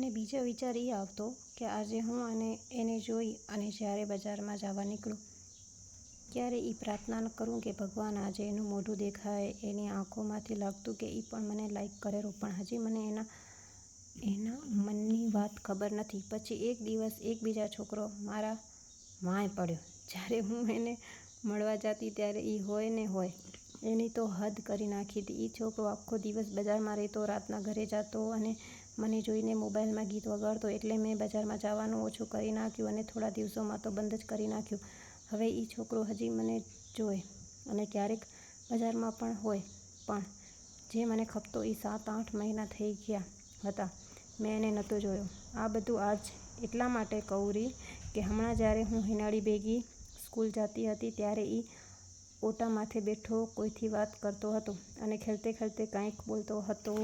મને બીજો વિચાર એ આવતો કે આજે હું એને જોઈ અને જ્યારે બજારમાં જવા નીકળું ત્યારે એ પ્રાર્થના કરું કે ભગવાન આજે એનું મોઢું દેખાય, એની આંખોમાંથી લાગતું કે એ પણ મને લાઈક કરેલો, પણ હજી મને એના મનની વાત ખબર નથી. પછી એક દિવસ એક બીજા છોકરો મારા વાંય પડ્યો. જ્યારે હું એને મળવા જતી ત્યારે એ હોય ને હોય એની તો હદ કરી નાખી હતી. એ છોકરો આખો દિવસ બજારમાં રહેતો, રાતના ઘરે જતો અને મને જોઈને મોબાઈલમાં ગીત વગાડતો. એટલે મેં બજારમાં જવાનું ઓછું કરી નાખ્યું અને થોડા દિવસોમાં તો બંધ જ કરી નાખ્યું. હવે એ છોકરો હજી મને જોવે અને ક્યારેક બજારમાં પણ હોય, પણ જે મને ખપતો એ 7-8 મહિના થઈ ગયા હતા મેં એને નહોતો જોયો. આ બધું આજ એટલા માટે કહું રહી કે હમણાં જ્યારે હું હિનાળી ભેગી સ્કૂલ જતી હતી ત્યારે એ ઓટા માથે બેઠો કોઈથી વાત કરતો હતો અને ખેલતે ખેલતે કંઈક બોલતો હતો.